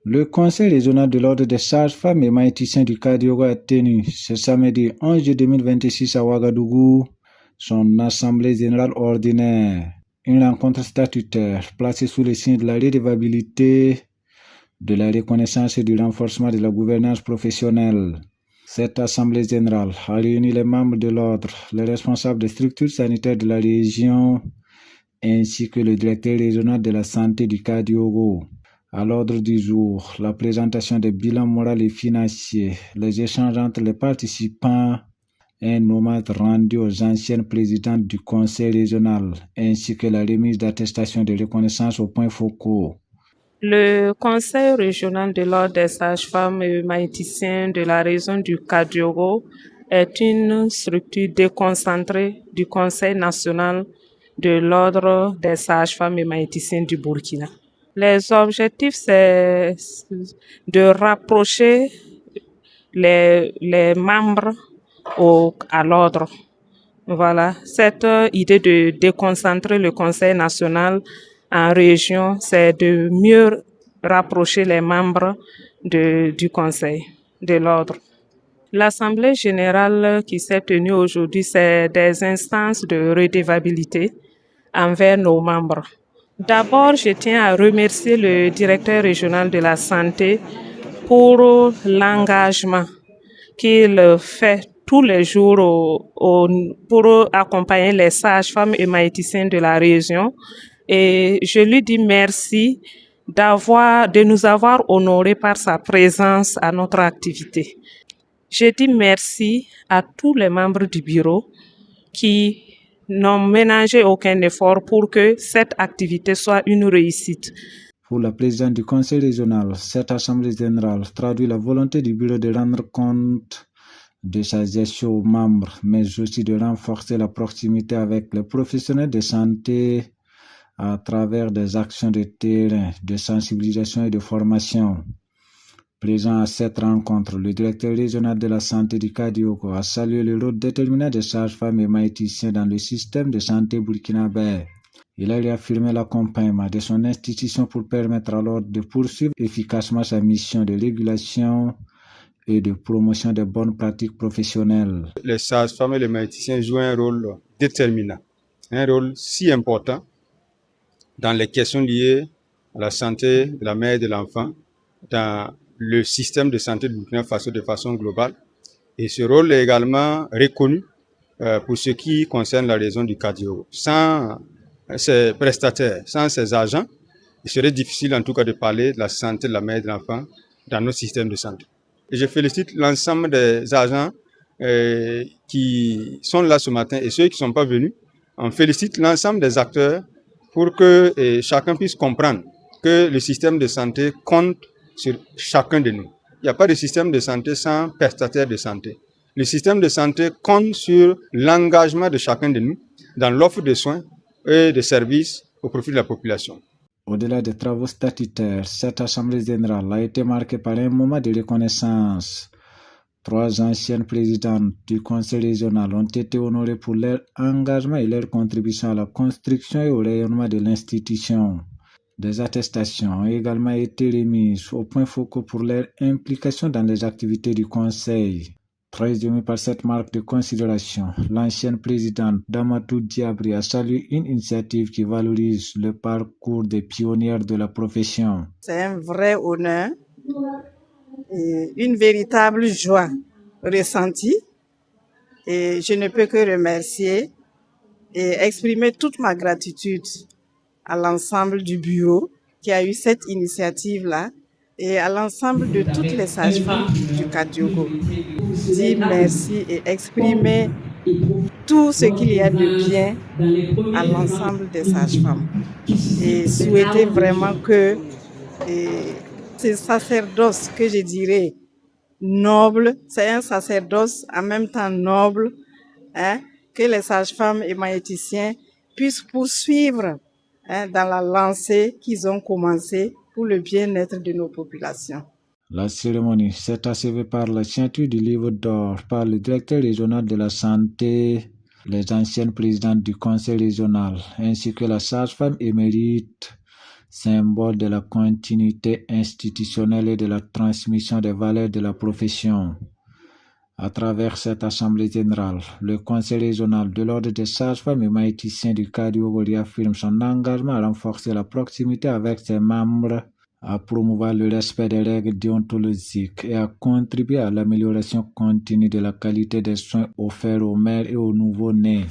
Le Conseil régional de l'Ordre des sages-femmes et maïticiens du Kadiogo a tenu ce samedi 11 juillet 2026 à Ouagadougou son assemblée générale ordinaire. Une rencontre statutaire placée sous le signe de la redevabilité, de la reconnaissance et du renforcement de la gouvernance professionnelle. Cette assemblée générale a réuni les membres de l'ordre, les responsables des structures sanitaires de la région, ainsi que le directeur régional de la santé du Kadiogo. À l'ordre du jour, la présentation des bilans moraux et financiers, les échanges entre les participants, un hommage rendu aux anciennes présidentes du conseil régional, ainsi que la remise d'attestations de reconnaissance aux points focaux. Le Conseil régional de l'Ordre des sages-femmes et maïticiens de la région du Kadiogo est une structure déconcentrée du Conseil national de l'Ordre des sages-femmes et maïticiens du Burkina. Les objectifs, c'est de rapprocher les membres à l'ordre. Voilà, cette idée de déconcentrer le Conseil national en région, c'est de mieux rapprocher les membres du Conseil, de l'ordre. L'Assemblée générale qui s'est tenue aujourd'hui, c'est des instances de redevabilité envers nos membres. D'abord, je tiens à remercier le directeur régional de la santé pour l'engagement qu'il fait tous les jours pour accompagner les sages-femmes et maïticiens de la région. Et je lui dis merci de nous avoir honorés par sa présence à notre activité. Je dis merci à tous les membres du bureau qui n'ont ménagé aucun effort pour que cette activité soit une réussite. Pour la présidente du conseil régional, cette assemblée générale traduit la volonté du bureau de rendre compte de sa gestion aux membres, mais aussi de renforcer la proximité avec les professionnels de santé à travers des actions de terrain, de sensibilisation et de formation. Présent à cette rencontre, le directeur régional de la santé du Kadiogo a salué le rôle déterminant des sages-femmes et maïticiens dans le système de santé burkinabé. Il a réaffirmé l'accompagnement de son institution pour permettre à l'ordre de poursuivre efficacement sa mission de régulation et de promotion des bonnes pratiques professionnelles. Les sages-femmes et les maïticiens jouent un rôle déterminant, un rôle si important dans les questions liées à la santé de la mère et de l'enfant, dans le système de santé du Burkina Faso de façon globale. Et ce rôle est également reconnu pour ce qui concerne la région du Kadiogo. Sans ces prestataires, sans ces agents, il serait difficile en tout cas de parler de la santé de la mère et de l'enfant dans notre système de santé. Et je félicite l'ensemble des agents qui sont là ce matin et ceux qui ne sont pas venus. On félicite l'ensemble des acteurs pour que chacun puisse comprendre que le système de santé compte sur chacun de nous. Il n'y a pas de système de santé sans prestataire de santé. Le système de santé compte sur l'engagement de chacun de nous dans l'offre de soins et de services au profit de la population. Au-delà des travaux statutaires, cette assemblée générale a été marquée par un moment de reconnaissance. 3 anciennes présidentes du conseil régional ont été honorées pour leur engagement et leur contribution à la construction et au rayonnement de l'institution. Des attestations ont également été remises aux points focaux pour leur implication dans les activités du conseil. Présumée par cette marque de considération, l'ancienne présidente Damatou Diabri a salué une initiative qui valorise le parcours des pionnières de la profession. C'est un vrai honneur et une véritable joie ressentie. Et je ne peux que remercier et exprimer toute ma gratitude à l'ensemble du bureau qui a eu cette initiative-là et à l'ensemble de toutes les sages-femmes du Kadiogo. Dire merci et exprimer tout ce qu'il y a de bien à l'ensemble des sages-femmes. Et souhaiter vraiment que ce sacerdoce que je dirais noble, c'est un sacerdoce en même temps noble, que les sages-femmes et maïticiens puissent poursuivre dans la lancée qu'ils ont commencée pour le bien-être de nos populations. La cérémonie s'est achevée par la signature du livre d'or par le directeur régional de la santé, les anciennes présidentes du conseil régional, ainsi que la sage-femme émérite symbole de la continuité institutionnelle et de la transmission des valeurs de la profession. À travers cette Assemblée générale, le Conseil régional de l'Ordre des sages-femmes et maïticiens du cardio réaffirme son engagement à renforcer la proximité avec ses membres, à promouvoir le respect des règles déontologiques et à contribuer à l'amélioration continue de la qualité des soins offerts aux mères et aux nouveau-nés.